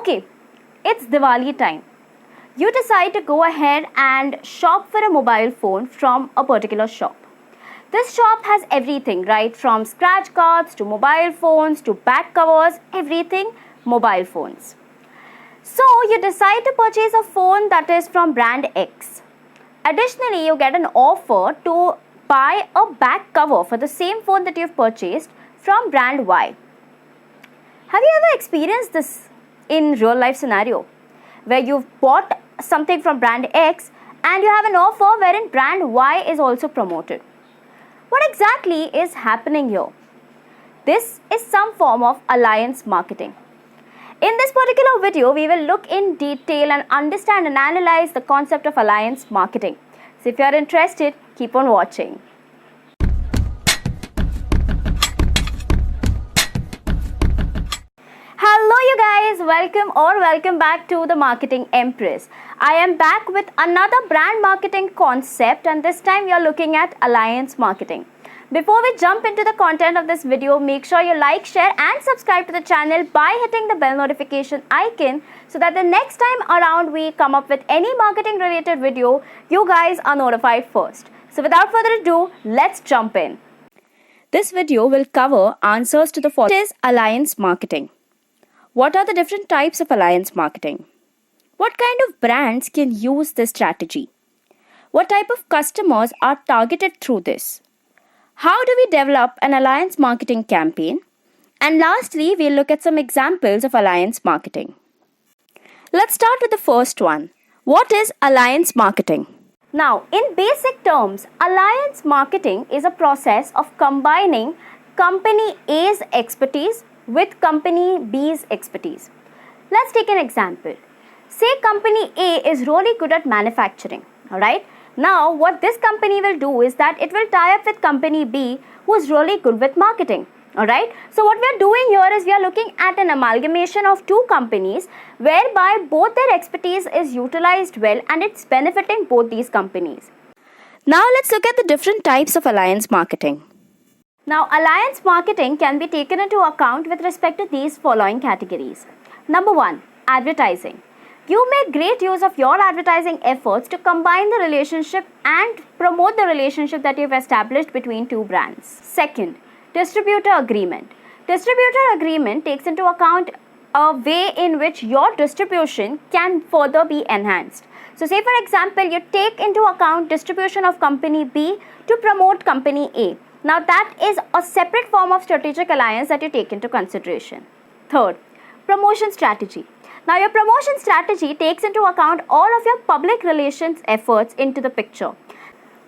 Okay, it's Diwali time. You decide to go ahead and shop for a mobile phone from a particular shop. This shop has everything, right? From scratch cards to mobile phones to back covers, everything mobile phones. So you decide to purchase a phone that is from brand X. Additionally, you get an offer to buy a back cover for the same phone that you've purchased from brand Y. Have you ever experienced this in real life scenario where you've bought something from brand X and you have an offer wherein brand Y is also promoted? What exactly is happening here? This is some form of alliance marketing. In this particular video, we will look in detail and understand and analyze the concept of alliance marketing. So if you are interested, keep on watching. Hello you guys, welcome back to the Marketing Empress. I am back with another brand marketing concept, and this time we are looking at alliance marketing. Before we jump into the content of this video, make sure you like, share and subscribe to the channel by hitting the bell notification icon so that the next time around we come up with any marketing related video, you guys are notified first. So without further ado, let's jump in. This video will cover answers to the following. What is alliance marketing? What are the different types of alliance marketing? What kind of brands can use this strategy? What type of customers are targeted through this? How do we develop an alliance marketing campaign? And lastly, we'll look at some examples of alliance marketing. Let's start with the first one. What is alliance marketing? Now, in basic terms, alliance marketing is a process of combining company A's expertise with company B's expertise. Let's take an example. Say company A is really good at manufacturing, alright? Now what this company will do is that it will tie up with company B who is really good with marketing, alright? So what we are doing here is we are looking at an amalgamation of two companies whereby both their expertise is utilized well and it's benefiting both these companies. Now let's look at the different types of alliance marketing. Now, alliance marketing can be taken into account with respect to these following categories. Number 1, advertising. You make great use of your advertising efforts to combine the relationship and promote the relationship that you've established between two brands. Second, distributor agreement. Distributor agreement takes into account a way in which your distribution can further be enhanced. So, say for example, you take into account distribution of company B to promote company A. Now that is a separate form of strategic alliance that you take into consideration. Third, promotion strategy. Now your promotion strategy takes into account all of your public relations efforts into the picture.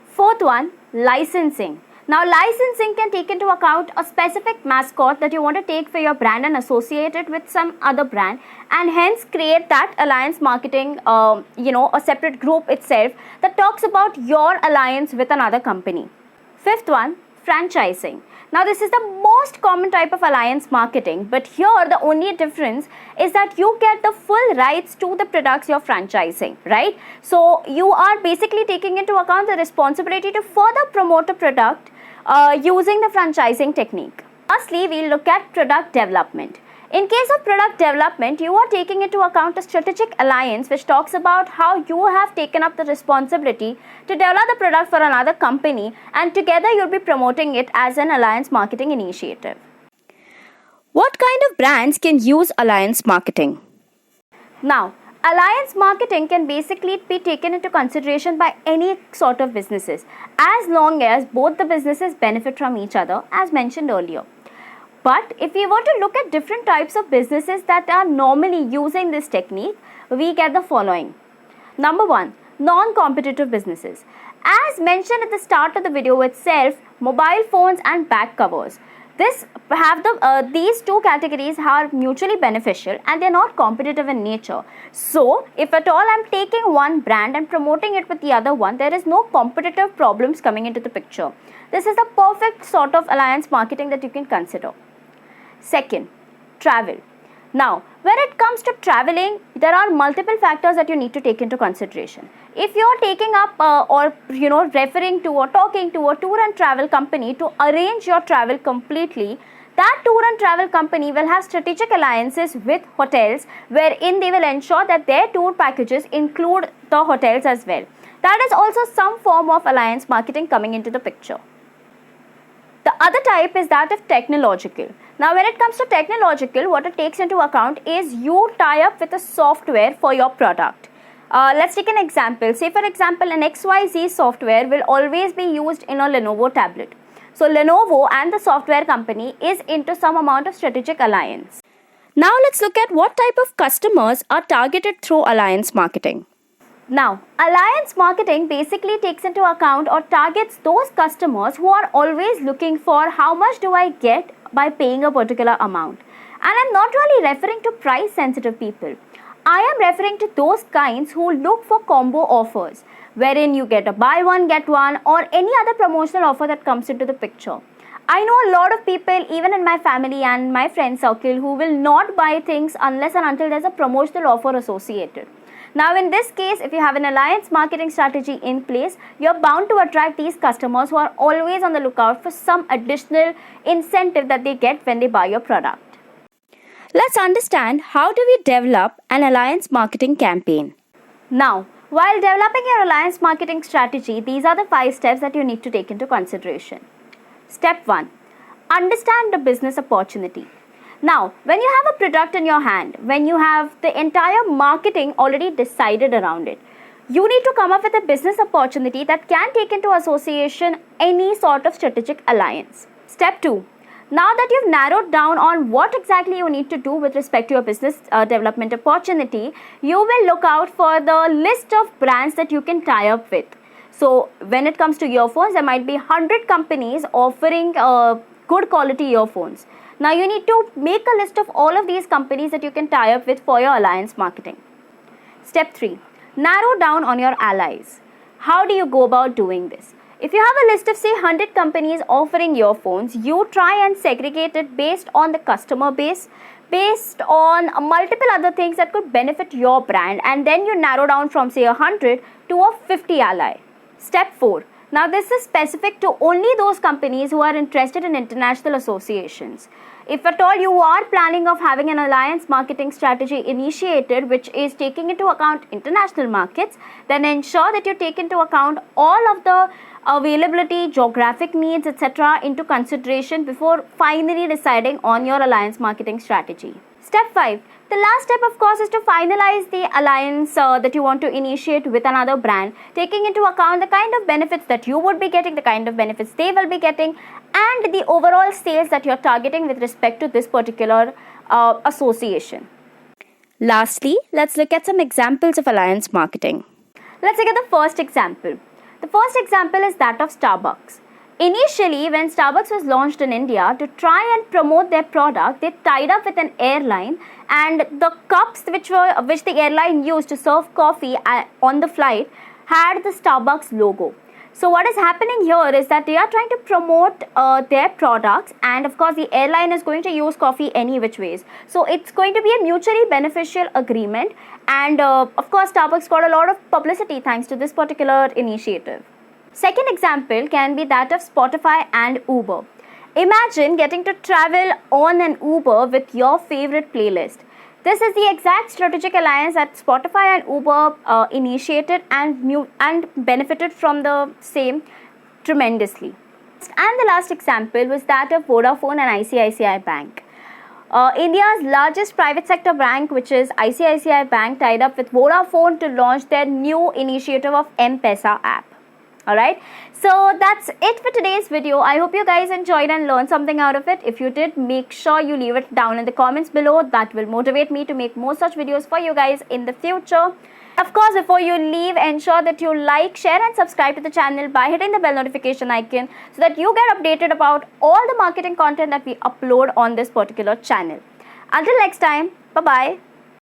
Fourth one, licensing. Now licensing can take into account a specific mascot that you want to take for your brand and associate it with some other brand and hence create that alliance marketing, a separate group itself that talks about your alliance with another company. Fifth one, franchising. Now this is the most common type of alliance marketing, but here the only difference is that you get the full rights to the products you're franchising, right? So you are basically taking into account the responsibility to further promote a product using the franchising technique. Lastly, we'll look at product development. In case of product development, you are taking into account a strategic alliance which talks about how you have taken up the responsibility to develop the product for another company and together you'll be promoting it as an alliance marketing initiative. What kind of brands can use alliance marketing? Now, alliance marketing can basically be taken into consideration by any sort of businesses as long as both the businesses benefit from each other as mentioned earlier. But if we were to look at different types of businesses that are normally using this technique, we get the following. Number 1, non-competitive businesses. As mentioned at the start of the video itself, mobile phones and back covers. These two categories are mutually beneficial and they are not competitive in nature. So, if at all I am taking one brand and promoting it with the other one, there is no competitive problems coming into the picture. This is the perfect sort of alliance marketing that you can consider. Second, travel. Now, when it comes to traveling, there are multiple factors that you need to take into consideration. If you are taking up referring to or talking to a tour and travel company to arrange your travel completely, That tour and travel company will have strategic alliances with hotels wherein they will ensure that their tour packages include the hotels as well. That is also some form of alliance marketing coming into the picture. The other type is that of technological. Now, when it comes to technological, what it takes into account is you tie up with a software for your product. Let's take an example. Say, for example, an XYZ software will always be used in a Lenovo tablet. So, Lenovo and the software company is into some amount of strategic alliance. Now, let's look at what type of customers are targeted through alliance marketing. Now, alliance marketing basically takes into account or targets those customers who are always looking for how much do I get by paying a particular amount. And I'm not really referring to price sensitive people. I am referring to those kinds who look for combo offers, wherein you get a buy one, get one, or any other promotional offer that comes into the picture. I know a lot of people, even in my family and my friend circle, who will not buy things unless and until there's a promotional offer associated. Now, in this case, if you have an alliance marketing strategy in place, you're bound to attract these customers who are always on the lookout for some additional incentive that they get when they buy your product. Let's understand how do we develop an alliance marketing campaign. Now, while developing your alliance marketing strategy, these are the 5 steps that you need to take into consideration. Step 1. Understand the business opportunity. Now, when you have a product in your hand, when you have the entire marketing already decided around it, you need to come up with a business opportunity that can take into association any sort of strategic alliance. Step 2. Now that you've narrowed down on what exactly you need to do with respect to your business development opportunity, you will look out for the list of brands that you can tie up with. So, when it comes to earphones, there might be 100 companies offering good quality earphones. Now, you need to make a list of all of these companies that you can tie up with for your alliance marketing. Step 3. Narrow down on your allies. How do you go about doing this? If you have a list of say 100 companies offering earphones, you try and segregate it based on the customer base, based on multiple other things that could benefit your brand, and then you narrow down from say 100 to a 50 ally. Step 4. Now, this is specific to only those companies who are interested in international associations. If at all you are planning of having an alliance marketing strategy initiated which is taking into account international markets, then ensure that you take into account all of the availability, geographic needs, etc. into consideration before finally deciding on your alliance marketing strategy. Step 5. The last step, of course, is to finalize the alliance that you want to initiate with another brand, taking into account the kind of benefits that you would be getting, the kind of benefits they will be getting, and the overall sales that you're targeting with respect to this particular association. Lastly, let's look at some examples of alliance marketing. Let's look at the first example. The first example is that of Starbucks. Initially, when Starbucks was launched in India, to try and promote their product, they tied up with an airline, and the cups which the airline used to serve coffee on the flight had the Starbucks logo. So what is happening here is that they are trying to promote their products, and of course the airline is going to use coffee any which ways. So it's going to be a mutually beneficial agreement, and of course Starbucks got a lot of publicity thanks to this particular initiative. Second example can be that of Spotify and Uber. Imagine getting to travel on an Uber with your favorite playlist. This is the exact strategic alliance that Spotify and Uber initiated and benefited from the same tremendously. And the last example was that of Vodafone and ICICI Bank. India's largest private sector bank, which is ICICI Bank, tied up with Vodafone to launch their new initiative of M-Pesa app. Alright, so that's it for today's video. I hope you guys enjoyed and learned something out of it. If you did, make sure you leave it down in the comments below. That will motivate me to make more such videos for you guys in the future. Of course, before you leave, ensure that you like, share and subscribe to the channel by hitting the bell notification icon so that you get updated about all the marketing content that we upload on this particular channel. Until next time, bye-bye.